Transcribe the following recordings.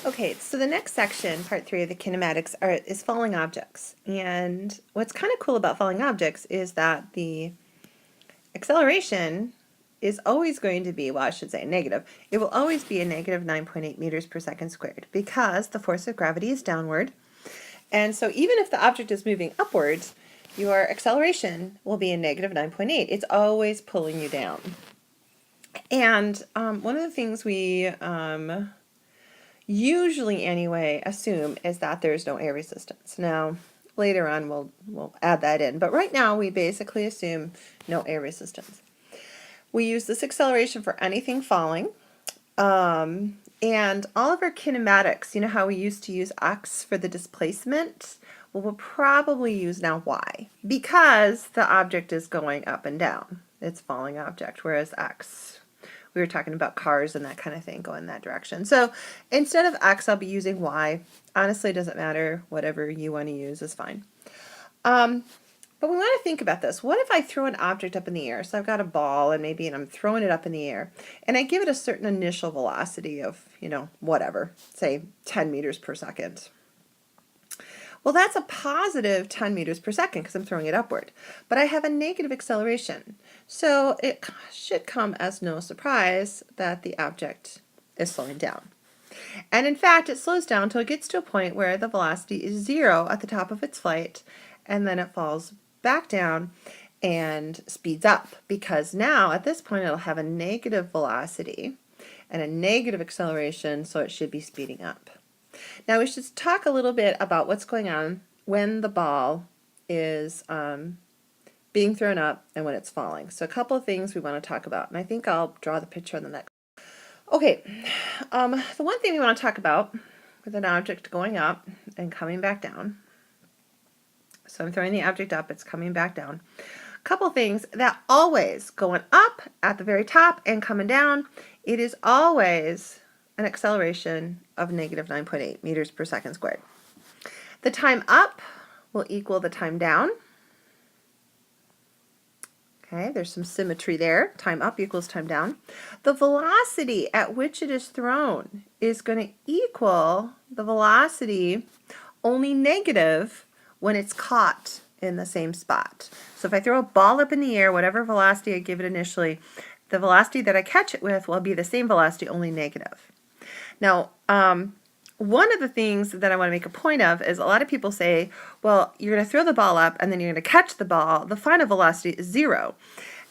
Okay, so the next section, part 3 of the kinematics, is falling objects. And what's kind of cool about falling objects is that the acceleration is always going to be, well, I should say negative. It will always be a negative 9.8 meters per second squared because the force of gravity is downward. And so even if the object is moving upwards, your acceleration will be a negative 9.8. It's always pulling you down. And one of the things we usually anyway assume is that there's no air resistance. Now later on we'll add that in, but right now we basically assume no air resistance. We use this acceleration for anything falling, and all of our kinematics, you know how we used to use x for the displacement? Well, we'll probably use now y because the object is going up and down. It's a falling object, whereas x, we were talking about cars and that kind of thing, going that direction. So instead of x, I'll be using y. Honestly, it doesn't matter. Whatever you want to use is fine. But we want to think about this. What if I throw an object up in the air? So I've got a ball and maybe I'm throwing it up in the air and I give it a certain initial velocity of, whatever, say 10 meters per second. Well, that's a positive 10 meters per second because I'm throwing it upward. But I have a negative acceleration. So it should come as no surprise that the object is slowing down. And in fact, it slows down until it gets to a point where the velocity is 0 at the top of its flight, and then it falls back down and speeds up because now at this point it'll have a negative velocity and a negative acceleration, so it should be speeding up. Now we should talk a little bit about what's going on when the ball is being thrown up and when it's falling. So a couple of things we want to talk about, and I think I'll draw the picture on the next. Okay, the one thing we want to talk about with an object going up and coming back down. So I'm throwing the object up, it's coming back down. A couple things that always going up at the very top and coming down, it is always an acceleration of negative 9.8 meters per second squared. The time up will equal the time down. Okay, there's some symmetry there. Time up equals time down. The velocity at which it is thrown is going to equal the velocity only negative when it's caught in the same spot. So if I throw a ball up in the air, whatever velocity I give it initially, the velocity that I catch it with will be the same velocity, only negative. Now, one of the things that I want to make a point of is a lot of people say, well, you're going to throw the ball up and then you're going to catch the ball. The final velocity is 0.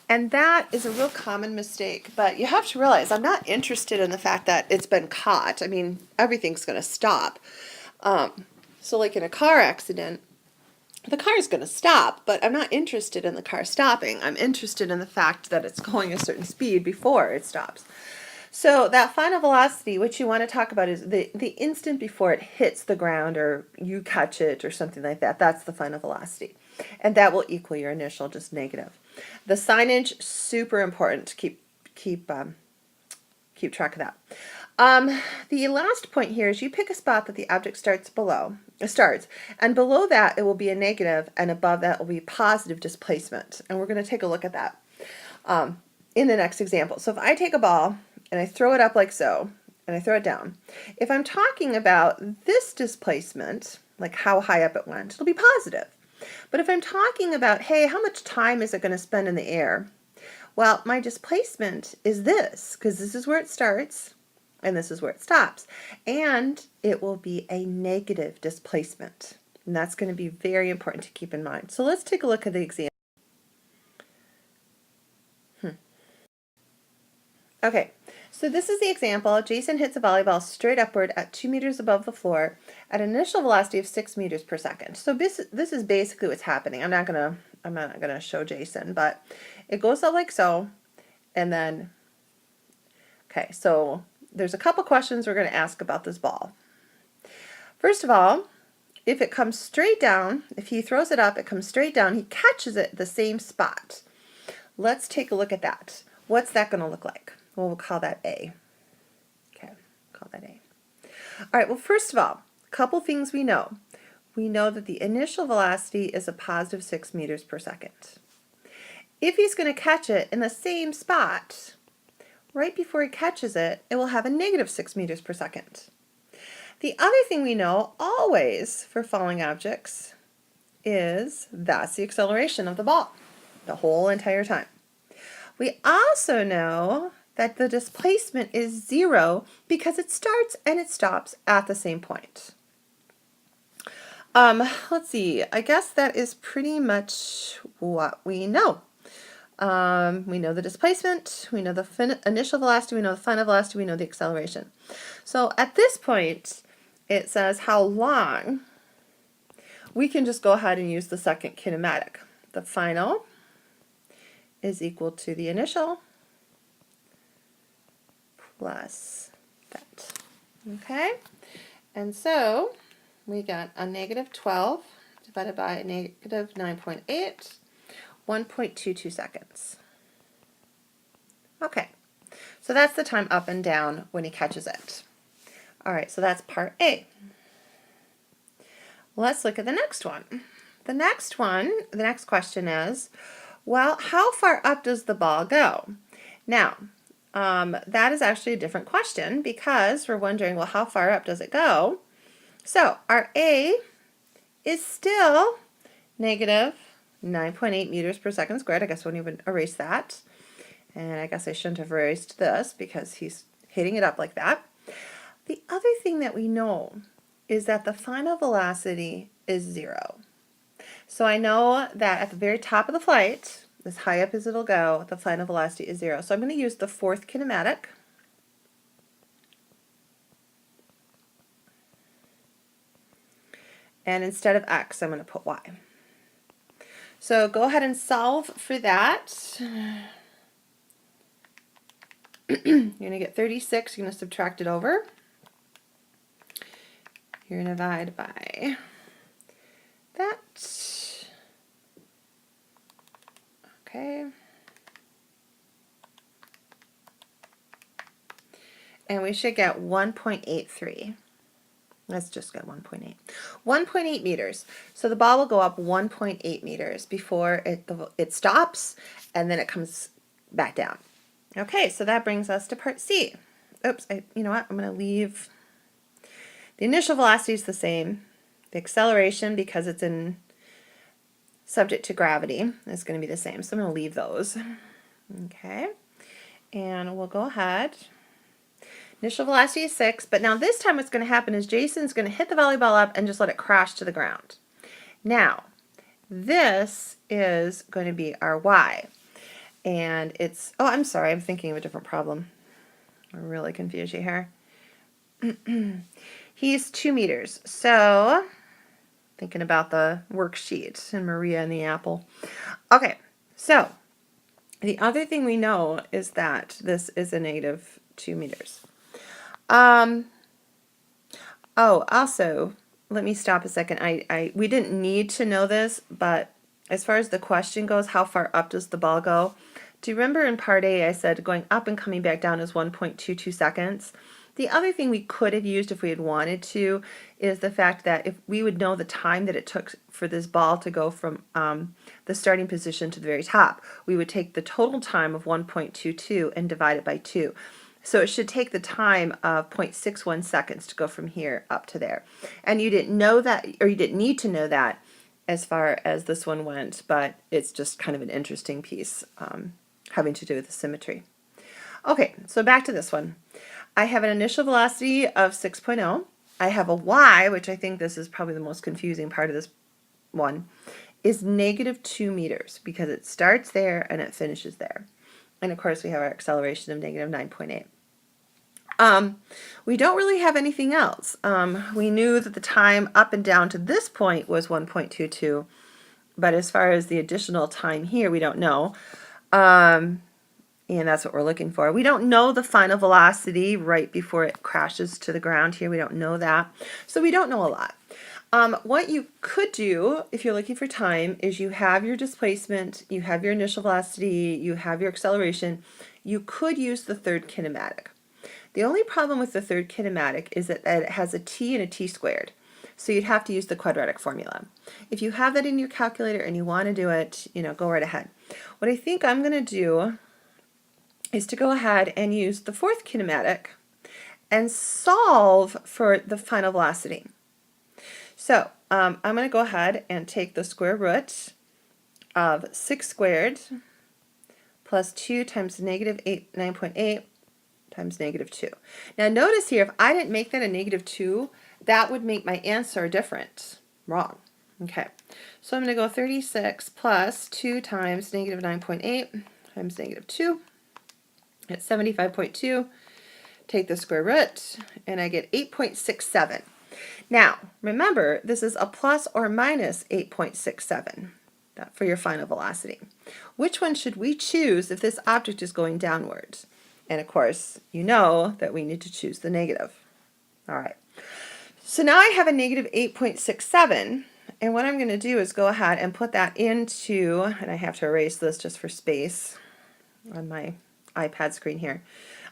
And that is a real common mistake. But you have to realize I'm not interested in the fact that it's been caught. I mean, everything's going to stop. So like in a car accident, the car is going to stop, but I'm not interested in the car stopping. I'm interested in the fact that it's going a certain speed before it stops. So that final velocity, what you want to talk about is the instant before it hits the ground or you catch it or something like that. That's the final velocity. And that will equal your initial, just negative. The signage, super important to keep track of that. The last point here is you pick a spot that the object starts, and below that it will be a negative, and above that will be positive displacement. And we're going to take a look at that in the next example. So if I take a ball and I throw it up like so, and I throw it down, if I'm talking about this displacement, like how high up it went, it'll be positive. But if I'm talking about, hey, how much time is it going to spend in the air? Well, my displacement is this, because this is where it starts, and this is where it stops. And it will be a negative displacement. And that's going to be very important to keep in mind. So let's take a look at the example. Okay, so this is the example. Jason hits a volleyball straight upward at 2 meters above the floor at an initial velocity of 6 meters per second. So this is basically what's happening. I'm not gonna show Jason, but it goes up like so, and then, okay, so there's a couple questions we're going to ask about this ball. First of all, if it comes straight down, if he throws it up, it comes straight down, he catches it at the same spot. Let's take a look at that. What's that going to look like? Well, we'll call that A. Okay, call that A. All right, well, first of all, a couple things we know. We know that the initial velocity is a positive 6 meters per second. If he's going to catch it in the same spot, right before he catches it, it will have a negative 6 meters per second. The other thing we know always for falling objects is that's the acceleration of the ball the whole entire time. We also know that the displacement is 0 because it starts and it stops at the same point. Let's see, I guess that is pretty much what we know. We know the displacement, we know the initial velocity, we know the final velocity, we know the acceleration. So at this point, it says how long. We can just go ahead and use the second kinematic. The final is equal to the initial plus that. Okay? And so we got a negative 12 divided by a negative 9.8, 1.22 seconds. Okay, so that's the time up and down when he catches it. All right, so that's part A. Let's look at the next one. The next question is, well, how far up does the ball go? Now, that is actually a different question because we're wondering, well, how far up does it go? So our A is still negative 9.8 meters per second squared. I guess we won't even erase that. And I guess I shouldn't have erased this because he's hitting it up like that. The other thing that we know is that the final velocity is 0. So I know that at the very top of the flight, as high up as it'll go, the final velocity is 0. So I'm going to use the fourth kinematic. And instead of x, I'm going to put y. So go ahead and solve for that. You're going to get 36. You're going to subtract it over. You're going to divide by that. Okay. And we should get 1.83. Let's just get 1.8. 1.8 meters. So the ball will go up 1.8 meters before it stops, and then it comes back down. Okay, so that brings us to part C. Oops, you know what? I'm going to leave. The initial velocity is the same. The acceleration, because it's subject to gravity, is going to be the same. So I'm going to leave those. Okay, and we'll go ahead. Initial velocity is 6, but now this time what's going to happen is Jason's going to hit the volleyball up and just let it crash to the ground. Now, this is going to be our y. And it's, oh, I'm sorry, I'm thinking of a different problem. I really confuse you here. He's 2 meters. So, thinking about the worksheet and Maria and the apple. Okay, so the other thing we know is that this is a negative 2 meters. Oh, also, let me stop a second. We didn't need to know this, but as far as the question goes, how far up does the ball go? Do you remember in part A I said going up and coming back down is 1.22 seconds? The other thing we could have used if we had wanted to is the fact that if we would know the time that it took for this ball to go from the starting position to the very top, we would take the total time of 1.22 and divide it by 2. So it should take the time of 0.61 seconds to go from here up to there. And you didn't know that, or you didn't need to know that as far as this one went, but it's just kind of an interesting piece having to do with the symmetry. Okay, so back to this one. I have an initial velocity of 6.0. I have a y, which I think this is probably the most confusing part of this one, is negative 2 meters because it starts there and it finishes there. And of course we have our acceleration of negative 9.8. We don't really have anything else. We knew that the time up and down to this point was 1.22, but as far as the additional time here, we don't know. And that's what we're looking for. We don't know the final velocity right before it crashes to the ground here. We don't know that. So we don't know a lot. What you could do if you're looking for time is you have your displacement, you have your initial velocity, you have your acceleration. You could use the third kinematic. The only problem with the third kinematic is that it has a t and a t squared. So you'd have to use the quadratic formula. If you have that in your calculator and you want to do it, go right ahead. What I think I'm going to do is to go ahead and use the fourth kinematic and solve for the final velocity. So I'm going to go ahead and take the square root of 6 squared plus 2 times negative 9.8 times negative 2. Now notice here, if I didn't make that a negative 2, that would make my answer different. Wrong. Okay, so I'm going to go 36 plus 2 times negative 9.8 times negative 2. It's 75.2. Take the square root, and I get 8.67. Now, remember, this is a plus or minus 8.67 for your final velocity. Which one should we choose if this object is going downwards? And of course, you know that we need to choose the negative. All right. So now I have a negative 8.67, and what I'm going to do is go ahead and put that into, and I have to erase this just for space on my iPad screen here.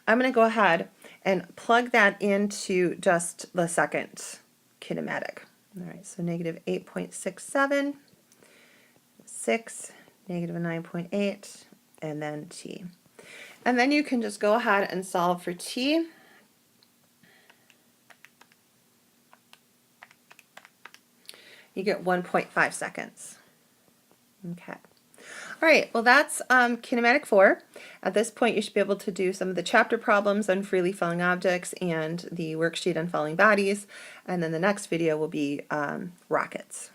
I'm going to go ahead and plug that into just the second kinematic. All right, so negative 8.67, 6, negative 9.8, and then t. And then you can just go ahead and solve for t. You get 1.5 seconds. Okay. All right, well that's Kinematic 4. At this point you should be able to do some of the chapter problems on freely falling objects and the worksheet on falling bodies, and then the next video will be rockets.